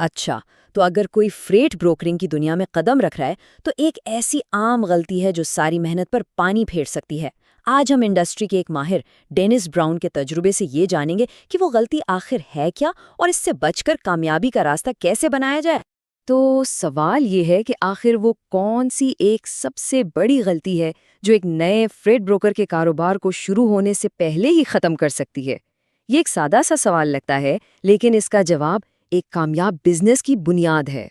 اچھا، تو اگر کوئی فریٹ بروکرنگ کی دنیا میں قدم رکھ رہا ہے تو ایک ایسی عام غلطی ہے جو ساری محنت پر پانی پھیر سکتی ہے۔ آج ہم انڈسٹری کے ایک ماہر ڈینس براؤن کے تجربے سے یہ جانیں گے کہ وہ غلطی آخر ہے کیا اور اس سے بچ کر کامیابی کا راستہ کیسے بنایا جائے۔ تو سوال یہ ہے کہ آخر وہ کون سی ایک سب سے بڑی غلطی ہے جو ایک نئے فریٹ بروکر کے کاروبار کو شروع ہونے سے پہلے ہی ختم کر سکتی ہے؟ یہ ایک سادہ سا سوال لگتا ہے، لیکن اس کا جواب ایک کامیاب بزنس کی بنیاد ہے۔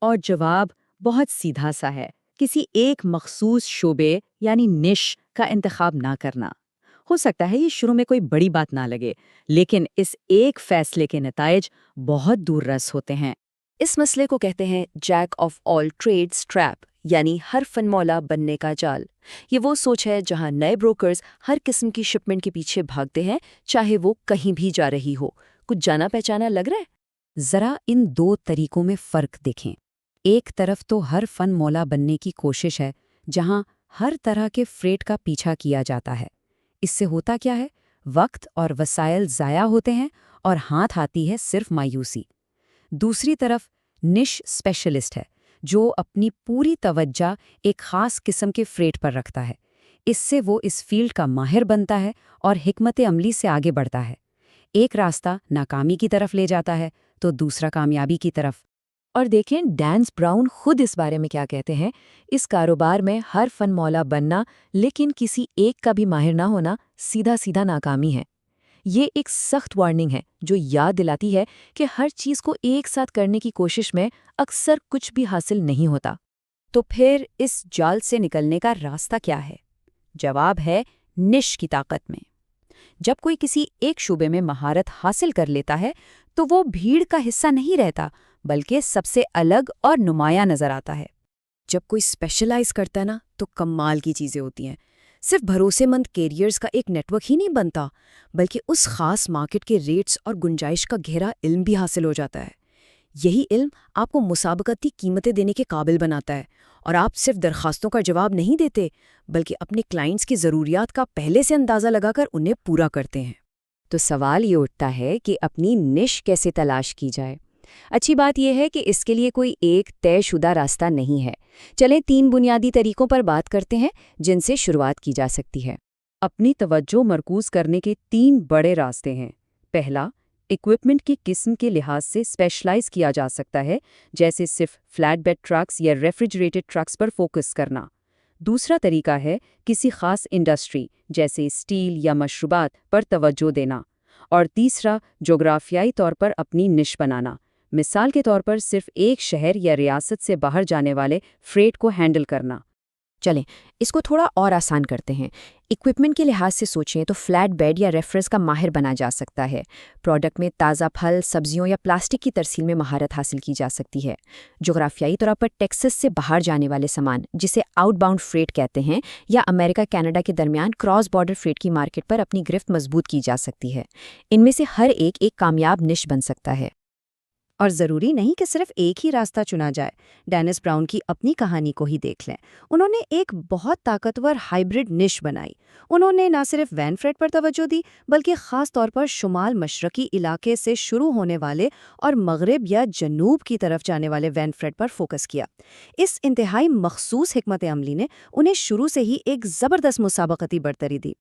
اور جواب بہت سیدھا سا ہے، کسی ایک مخصوص شعبے یعنی نش کا انتخاب نہ کرنا۔ ہو سکتا ہے یہ شروع میں کوئی بڑی بات نہ لگے، لیکن اس ایک فیصلے کے نتائج بہت دور رس ہوتے ہیں۔ اس مسئلے کو کہتے ہیں Jack of all trades trap, یعنی ہر فن مولا بننے کا جال۔ یہ وہ سوچ ہے جہاں نئے بروکرز ہر قسم کی شپمنٹ کے پیچھے بھاگتے ہیں، چاہے وہ کہیں بھی جا رہی ہو۔ کچھ جانا پہچانا لگ رہا ہے؟ ذرا ان دو طریقوں میں فرق دیکھیں۔ ایک طرف تو ہر فن مولا بننے کی کوشش ہے، جہاں ہر طرح کے فریٹ کا پیچھا کیا جاتا ہے۔ اس سے ہوتا کیا ہے؟ وقت اور وسائل ضائع ہوتے ہیں اور ہاتھ آتی ہے صرف مایوسی۔ دوسری طرف نش اسپیشلسٹ ہے، جو اپنی پوری توجہ ایک خاص قسم کے فریٹ پر رکھتا ہے۔ اس سے وہ اس فیلڈ کا ماہر بنتا ہے اور حکمت عملی سے آگے بڑھتا ہے۔ ایک راستہ ناکامی کی طرف لے جاتا ہے تو دوسرا کامیابی کی طرف۔ اور دیکھیں ڈینس براؤن خود اس بارے میں کیا کہتے ہیں۔ اس کاروبار میں ہر فن مولا بننا لیکن کسی ایک کا بھی ماہر نہ ہونا سیدھا سیدھا ناکامی ہے۔ یہ ایک سخت وارننگ ہے جو یاد دلاتی ہے کہ ہر چیز کو ایک ساتھ کرنے کی کوشش میں اکثر کچھ بھی حاصل نہیں ہوتا۔ تو پھر اس جال سے نکلنے کا راستہ کیا ہے؟ جواب ہے نش کی طاقت میں۔ جب کوئی کسی ایک شعبے میں مہارت حاصل کر لیتا ہے تو وہ بھیڑ کا حصہ نہیں رہتا، بلکہ سب سے الگ اور نمایاں نظر آتا ہے۔ جب کوئی اسپیشلائز کرتا ہے نا تو کمال کی چیزیں ہوتی ہیں۔ صرف بھروسے مند کیریئرز کا ایک نیٹ ورک ہی نہیں بنتا، بلکہ اس خاص مارکیٹ کے ریٹس اور گنجائش کا گہرا علم بھی حاصل ہو جاتا ہے۔ یہی علم آپ کو مسابقتی قیمتیں دینے کے قابل بناتا ہے، اور آپ صرف درخواستوں کا جواب نہیں دیتے بلکہ اپنے کلائنٹس کی ضروریات کا پہلے سے اندازہ لگا کر انہیں پورا کرتے ہیں۔ تو سوال یہ اٹھتا ہے کہ اپنی نش کیسے تلاش کی جائے؟ اچھی بات یہ ہے کہ اس کے لیے کوئی ایک طے شدہ راستہ نہیں ہے۔ چلیں 3 بنیادی طریقوں پر بات کرتے ہیں جن سے شروعات کی جا سکتی ہے۔ اپنی توجہ مرکوز کرنے کے 3 بڑے راستے ہیں۔ پہلا، ایکوپمنٹ کی قسم کے لحاظ سے اسپیشلائز کیا جا سکتا ہے، جیسے صرف فلیٹ بیڈ ٹرکس یا ریفریجریٹڈ ٹرکس پر فوکس کرنا۔ دوسرا طریقہ ہے کسی خاص انڈسٹری جیسے اسٹیل یا مشروبات پر توجہ دینا۔ اور تیسرا، جغرافیائی طور پر اپنی نش بنانا۔ مثال کے طور پر صرف ایک شہر یا ریاست سے باہر جانے والے فریٹ کو ہینڈل کرنا۔ چلیں اس کو تھوڑا اور آسان کرتے ہیں۔ ایکوپمنٹ کے لحاظ سے سوچیں تو فلیٹ بیڈ یا ریفرنس کا ماہر بنا جا سکتا ہے۔ پروڈکٹ میں تازہ پھل، سبزیوں یا پلاسٹک کی ترسیل میں مہارت حاصل کی جا سکتی ہے۔ جغرافیائی طور پر ٹیکسس سے باہر جانے والے سامان، جسے آؤٹ باؤنڈ فریٹ کہتے ہیں، یا امریکہ کینیڈا کے درمیان کراس بارڈر فریٹ کی مارکیٹ پر اپنی گرفت مضبوط کی جا سکتی ہے۔ ان میں سے ہر ایک کامیاب نش بن سکتا ہے۔ اور ضروری نہیں کہ صرف ایک ہی راستہ چنا جائے۔ ڈینس براؤن کی اپنی کہانی کو ہی دیکھ لیں۔ انہوں نے ایک بہت طاقتور ہائبرڈ نش بنائی۔ انہوں نے نہ صرف وین فریٹ پر توجہ دی، بلکہ خاص طور پر شمال مشرقی علاقے سے شروع ہونے والے اور مغرب یا جنوب کی طرف جانے والے وین فریٹ پر فوکس کیا۔ اس انتہائی مخصوص حکمت عملی نے انہیں شروع سے ہی ایک زبردست مسابقتی برتری دی۔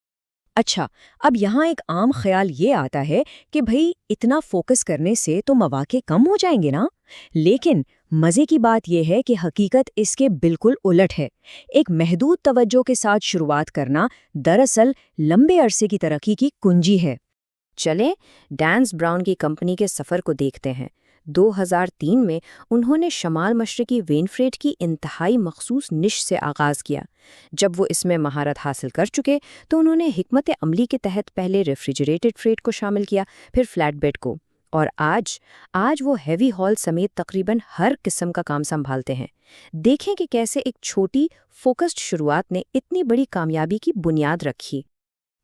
اچھا، اب یہاں ایک عام خیال یہ آتا ہے کہ بھئی اتنا فوکس کرنے سے تو مواقع کم ہو جائیں گے نا؟ لیکن مزے کی بات یہ ہے کہ حقیقت اس کے بالکل الٹ ہے۔ ایک محدود توجہ کے ساتھ شروعات کرنا دراصل لمبے عرصے کی ترقی کی کنجی ہے۔ چلیں ڈینس براؤن کی کمپنی کے سفر کو دیکھتے ہیں۔ 2003 میں انہوں نے شمال مشرقی وین فریٹ کی انتہائی مخصوص نش سے آغاز کیا۔ جب وہ اس میں مہارت حاصل کر چکے تو انہوں نے حکمت عملی کے تحت پہلے ریفریجریٹڈ فریٹ کو شامل کیا، پھر فلیٹ بیڈ کو، اور آج وہ ہیوی ہال سمیت تقریباً ہر قسم کا کام سنبھالتے ہیں۔ دیکھیں کہ کیسے ایک چھوٹی فوکسڈ شروعات نے اتنی بڑی کامیابی کی بنیاد رکھی۔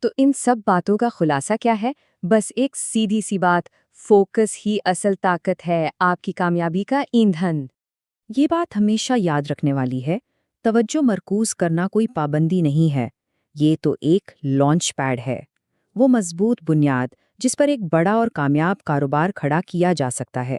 تو ان سب باتوں کا خلاصہ کیا ہے؟ بس ایک سیدھی سی بات، فوکس ہی اصل طاقت ہے، آپ کی کامیابی کا ایندھن۔ یہ بات ہمیشہ یاد رکھنے والی ہے۔ توجہ مرکوز کرنا کوئی پابندی نہیں ہے، یہ تو ایک لانچ پیڈ ہے، وہ مضبوط بنیاد جس پر ایک بڑا اور کامیاب کاروبار کھڑا کیا جا سکتا ہے۔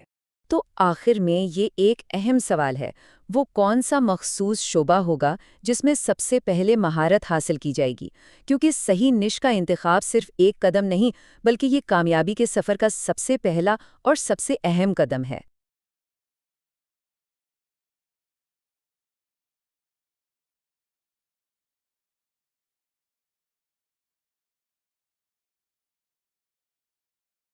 تو آخر میں یہ ایک اہم سوال ہے، وہ کون سا مخصوص شعبہ ہوگا جس میں سب سے پہلے مہارت حاصل کی جائے گی؟ کیونکہ صحیح نش کا انتخاب صرف ایک قدم نہیں، بلکہ یہ کامیابی کے سفر کا سب سے پہلا اور سب سے اہم قدم ہے۔